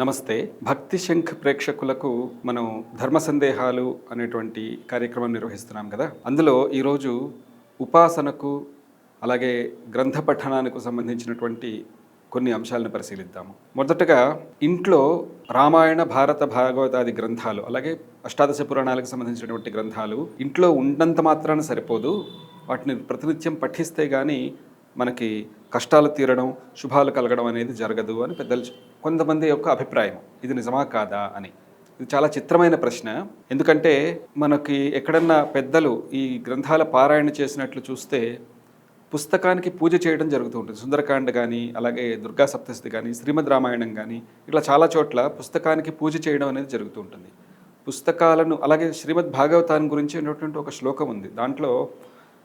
నమస్తే. భక్తి శంఖ్ ప్రేక్షకులకు మనం ధర్మ సందేహాలు అనేటువంటి కార్యక్రమం నిర్వహిస్తున్నాం కదా. అందులో ఈరోజు ఉపాసనకు అలాగే గ్రంథ పఠనానికి సంబంధించినటువంటి కొన్ని అంశాలను పరిశీలిద్దాము. మొదటగా ఇంట్లో రామాయణ, భారత, భాగవతాది గ్రంథాలు అలాగే అష్టాదశ పురాణాలకు సంబంధించినటువంటి గ్రంథాలు ఇంట్లో ఉన్నంత మాత్రాన సరిపోదు. వాటిని ప్రతినిత్యం పఠిస్తే కానీ మనకి కష్టాలు తీరడం, శుభాలు కలగడం అనేది జరగదు అని పెద్దలు కొంతమంది యొక్క అభిప్రాయం. ఇది నిజమా కాదా అని. ఇది చాలా చిత్రమైన ప్రశ్న. ఎందుకంటే మనకి ఎక్కడన్నా పెద్దలు ఈ గ్రంథాల పారాయణ చేసినట్లు చూస్తే పుస్తకానికి పూజ చేయడం జరుగుతూ ఉంటుంది. సుందరకాండ కానీ, అలాగే దుర్గా సప్తశతి కానీ, శ్రీమద్ రామాయణం కానీ, ఇట్లా చాలా చోట్ల పుస్తకానికి పూజ చేయడం అనేది జరుగుతూ ఉంటుంది. పుస్తకాలను అలాగే శ్రీమద్ భాగవతాన్ని గురించి ఉన్నటువంటి ఒక శ్లోకం ఉంది. దాంట్లో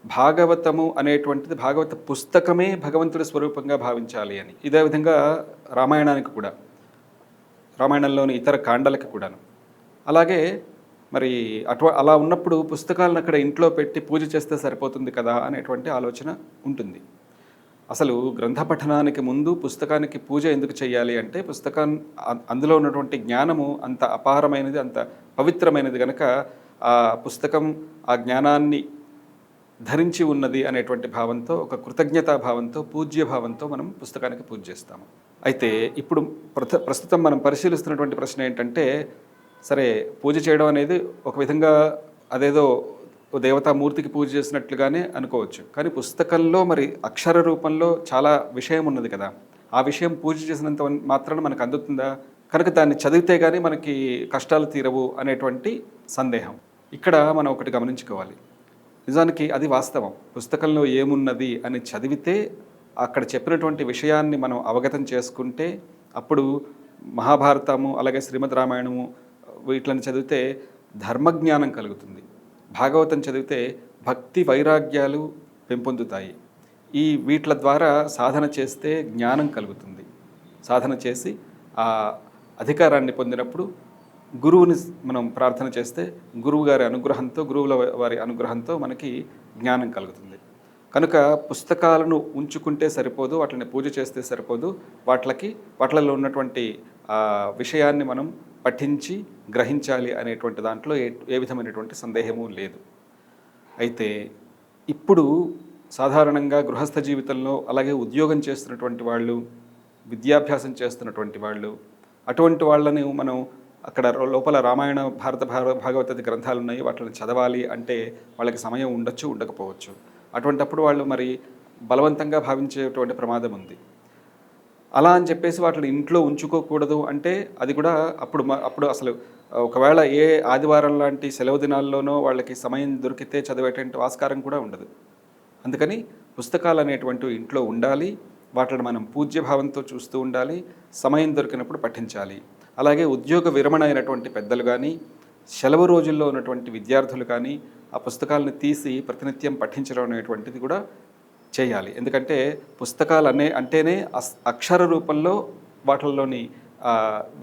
భాగవతము అనేటువంటిది భాగవత పుస్తకమే భగవంతుడి స్వరూపంగా భావించాలి అని. ఇదే విధంగా రామాయణానికి కూడా, రామాయణంలోని ఇతర కాండలకి కూడాను. అలాగే మరి అలా ఉన్నప్పుడు పుస్తకాలను అక్కడ ఇంట్లో పెట్టి పూజ చేస్తే సరిపోతుంది కదా అనేటువంటి ఆలోచన ఉంటుంది. అసలు గ్రంథ పఠనానికి ముందు పుస్తకానికి పూజ ఎందుకు చేయాలి అంటే, అందులో ఉన్నటువంటి జ్ఞానము అంత అపారమైనది, అంత పవిత్రమైనది కనుక ఆ పుస్తకం ఆ జ్ఞానాన్ని ధరించి ఉన్నది అనేటువంటి భావంతో, ఒక కృతజ్ఞతా భావంతో, పూజ్య భావంతో మనం పుస్తకానికి పూజ చేస్తాము. అయితే ఇప్పుడు ప్రస్తుతం మనం పరిశీలిస్తున్నటువంటి ప్రశ్న ఏంటంటే, సరే పూజ చేయడం అనేది ఒక విధంగా అదేదో దేవతామూర్తికి పూజ చేసినట్లుగానే అనుకోవచ్చు. కానీ పుస్తకంలో మరి అక్షర రూపంలో చాలా విషయం ఉన్నది కదా. ఆ విషయం పూజ చేసినంత మాత్రాన మనకు అందుతుందా? కనుక దాన్ని చదివితే కానీ మనకి కష్టాలు తీరవు అనేటువంటి సందేహం. ఇక్కడ మనం ఒకటి గమనించుకోవాలి. నిజానికి అది వాస్తవం. పుస్తకంలో ఏమున్నది అని చదివితే, అక్కడ చెప్పినటువంటి విషయాన్ని మనం అవగతం చేసుకుంటే, అప్పుడు మహాభారతము అలాగే శ్రీమద్ రామాయణము వీటిని చదివితే ధర్మజ్ఞానం కలుగుతుంది. భాగవతం చదివితే భక్తి వైరాగ్యాలు పెంపొందుతాయి. వీట్ల ద్వారా సాధన చేస్తే జ్ఞానం కలుగుతుంది. సాధన చేసి ఆ అధికారాన్ని పొందినప్పుడు గురువుని మనం ప్రార్థన చేస్తే గురువు గారి అనుగ్రహంతో, గురువుల వారి అనుగ్రహంతో మనకి జ్ఞానం కలుగుతుంది. కనుక పుస్తకాలను ఉంచుకుంటే సరిపోదు, వాటిని పూజ చేస్తే సరిపోదు. వాటిలలో ఉన్నటువంటి విషయాన్ని మనం పఠించి గ్రహించాలి అనేటువంటి దాంట్లో ఏ విధమైనటువంటి సందేహము లేదు. అయితే ఇప్పుడు సాధారణంగా గృహస్థ జీవితంలో, అలాగే ఉద్యోగం చేస్తున్నటువంటి వాళ్ళు, విద్యాభ్యాసం చేస్తున్నటువంటి వాళ్ళు, అటువంటి వాళ్ళని మనం అక్కడ లోపల రామాయణ, భారత, భాగవతాది గ్రంథాలు ఉన్నాయి, వాటిని చదవాలి అంటే వాళ్ళకి సమయం ఉండొచ్చు, ఉండకపోవచ్చు. అటువంటప్పుడు వాళ్ళు మరి బలవంతంగా భావించేటువంటి ప్రమాదం ఉంది. అలా అని చెప్పేసి వాటిని ఇంట్లో ఉంచుకోకూడదు అంటే అది కూడా అప్పుడు అసలు ఒకవేళ ఏ ఆదివారం లాంటి సెలవు దినాల్లోనో వాళ్ళకి సమయం దొరికితే చదివేటువంటి ఆస్కారం కూడా ఉండదు. అందుకని పుస్తకాలు అనేటువంటివి ఇంట్లో ఉండాలి. వాటిని మనం పూజ్యభావంతో చూస్తూ ఉండాలి. సమయం దొరికినప్పుడు పఠించాలి. అలాగే ఉద్యోగ విరమణ అయినటువంటి పెద్దలు కానీ, సెలవు రోజుల్లో ఉన్నటువంటి విద్యార్థులు కానీ ఆ పుస్తకాలను తీసి ప్రతినిత్యం పఠించడం అనేటువంటిది కూడా చేయాలి. ఎందుకంటే పుస్తకాలు అంటేనే అక్షర రూపంలో వాటిల్లోని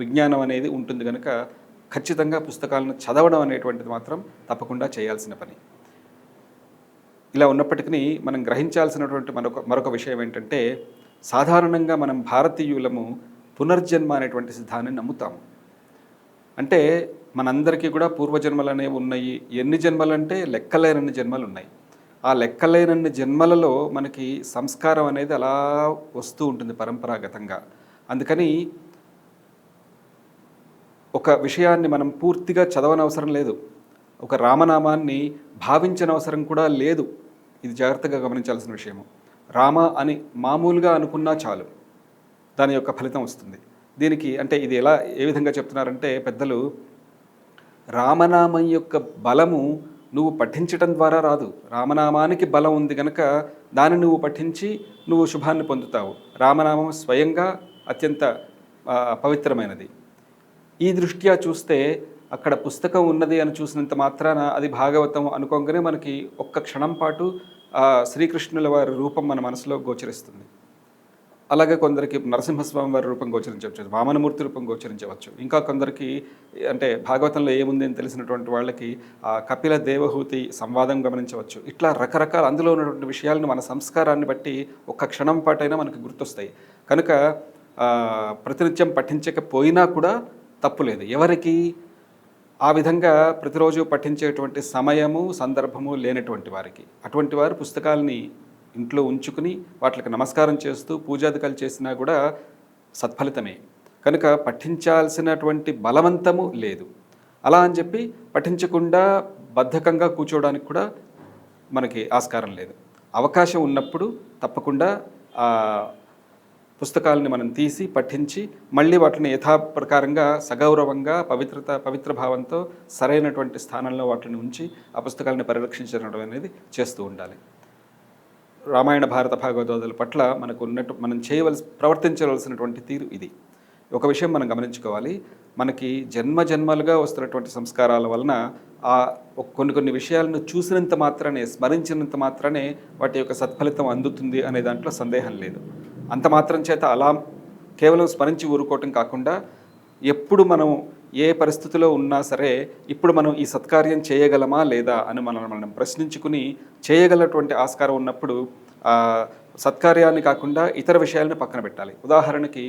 విజ్ఞానం అనేది ఉంటుంది కనుక ఖచ్చితంగా పుస్తకాలను చదవడం అనేటువంటిది మాత్రం తప్పకుండా చేయాల్సిన పని. ఇలా ఉన్నప్పటికీ మనం గ్రహించాల్సినటువంటి మరొక విషయం ఏంటంటే, సాధారణంగా మనం భారతీయులము పునర్జన్మ అనేటువంటి సిద్ధాన్ని నమ్ముతాము. అంటే మనందరికీ కూడా పూర్వజన్మలు అనేవి ఉన్నాయి. ఎన్ని జన్మలు అంటే లెక్కలేనన్ని జన్మలు ఉన్నాయి. ఆ లెక్కలేనన్ని జన్మలలో మనకి సంస్కారం అనేది అలా వస్తూ ఉంటుంది పరంపరాగతంగా. అందుకని ఒక విషయాన్ని మనం పూర్తిగా చదవనవసరం లేదు. ఒక రామనామాన్ని భావించనవసరం కూడా లేదు. ఇది జాగ్రత్తగా గమనించాల్సిన విషయము. రామ అని మామూలుగా అనుకున్నా చాలు, దాని యొక్క ఫలితం వస్తుంది. దీనికి అంటే ఇది ఏ విధంగా చెప్తున్నారంటే పెద్దలు, రామనామం యొక్క బలము నువ్వు పఠించటం ద్వారా రాదు. రామనామానికి బలం ఉంది కనుక దాన్ని నువ్వు పఠించి నువ్వు శుభాన్ని పొందుతావు. రామనామం స్వయంగా అత్యంత పవిత్రమైనది. ఈ దృష్ట్యా చూస్తే అక్కడ పుస్తకం ఉన్నది అని చూసినంత మాత్రాన అది భాగవతం అనుకోగానే మనకి ఒక్క క్షణం పాటు శ్రీకృష్ణుల వారి రూపం మన మనసులో గోచరిస్తుంది. అలాగే కొందరికి నరసింహస్వామి వారి రూపం గోచరించవచ్చు, వామనమూర్తి రూపం గోచరించవచ్చు. ఇంకా కొందరికి అంటే భాగవతంలో ఏముంది అని తెలిసినటువంటి వాళ్ళకి కపిల దేవహూతి సంవాదం గమనించవచ్చు. ఇట్లా రకరకాల అందులో ఉన్నటువంటి విషయాలను మన సంస్కారాన్ని బట్టి ఒక్క క్షణం పాటైనా మనకు గుర్తొస్తాయి. కనుక ప్రతినిత్యం పఠించకపోయినా కూడా తప్పు లేదు. ఎవరికి ఆ విధంగా ప్రతిరోజు పఠించేటువంటి సమయము, సందర్భము లేనటువంటి వారికి. అటువంటి వారు పుస్తకాలని ఇంట్లో ఉంచుకుని వాటికి నమస్కారం చేస్తూ పూజాదికాలు చేసినా కూడా సత్ఫలితమే. కనుక పఠించాల్సినటువంటి బలవంతము లేదు. అలా అని చెప్పి పఠించకుండా బద్ధకంగా కూర్చోవడానికి కూడా మనకి ఆస్కారం లేదు. అవకాశం ఉన్నప్పుడు తప్పకుండా పుస్తకాలని మనం తీసి పఠించి మళ్ళీ వాటిని యథాప్రకారంగా సగౌరవంగా పవిత్ర భావంతో సరైనటువంటి స్థానంలో వాటిని ఉంచి ఆ పుస్తకాలను పరిరక్షించడం అనేది చేస్తూ ఉండాలి. రామాయణ భారత భాగవతాదుల పట్ల మనం ప్రవర్తించవలసినటువంటి తీరు ఇది. ఒక విషయం మనం గమనించుకోవాలి. మనకి జన్మలుగా వస్తున్నటువంటి సంస్కారాల వలన కొన్ని విషయాలను చూసినంత మాత్రమే, స్మరించినంత మాత్రమే వాటి యొక్క సత్ఫలితం అందుతుంది అనే దాంట్లో సందేహం లేదు. అంత మాత్రం చేత అలా కేవలం స్మరించి ఊరుకోవటం కాకుండా ఎప్పుడు మనం ఏ పరిస్థితిలో ఉన్నా సరే ఇప్పుడు మనం ఈ సత్కార్యం చేయగలమా లేదా అని మనం ప్రశ్నించుకుని చేయగలటువంటి ఆస్కారం ఉన్నప్పుడు సత్కార్యాన్ని కాకుండా ఇతర విషయాలను పక్కన పెట్టాలి. ఉదాహరణకి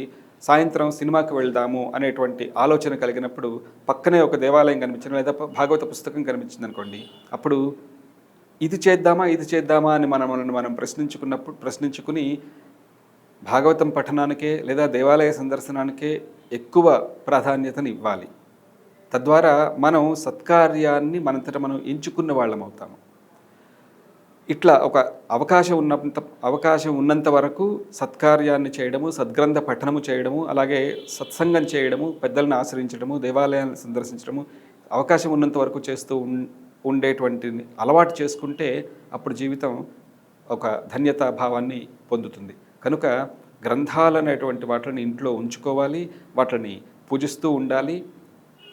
సాయంత్రం సినిమాకి వెళ్దాము అనేటువంటి ఆలోచన కలిగినప్పుడు పక్కనే ఒక దేవాలయం కనిపించిన లేదా భాగవత పుస్తకం కనిపించింది అనుకోండి, అప్పుడు ఇది చేద్దామా అని మనం ప్రశ్నించుకుని భాగవతం పఠనానికే లేదా దేవాలయ సందర్శనానికే ఎక్కువ ప్రాధాన్యతను ఇవ్వాలి. తద్వారా మనం సత్కార్యాన్ని మనంతట మనం ఎంచుకున్న వాళ్ళం అవుతాము. ఇట్లా ఒక అవకాశం ఉన్నంత వరకు సత్కార్యాన్ని చేయడము, సద్గ్రంథ పఠనము చేయడము, అలాగే సత్సంగం చేయడము, పెద్దలను ఆశ్రయించడము, దేవాలయాలను సందర్శించడము అవకాశం ఉన్నంత వరకు చేస్తూ ఉండేటువంటి అలవాటు చేసుకుంటే అప్పుడు జీవితం ఒక ధన్యతా భావాన్ని పొందుతుంది. కనుక గ్రంథాలు అనేటువంటి వాటిని ఇంట్లో ఉంచుకోవాలి, వాటిని పూజిస్తూ ఉండాలి.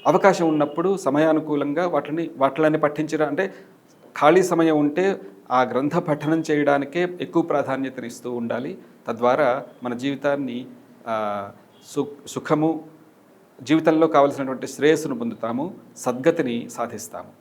అవకాశం ఉన్నప్పుడు సమయానుకూలంగా వాటిని పఠించడం, అంటే ఖాళీ సమయం ఉంటే ఆ గ్రంథ పఠనం చేయడానికే ఎక్కువ ప్రాధాన్యతనిస్తూ ఉండాలి. తద్వారా మన జీవితాన్ని సుఖము, జీవితంలో కావలసినటువంటి శ్రేయస్సును పొందుతాము, సద్గతిని సాధిస్తాము.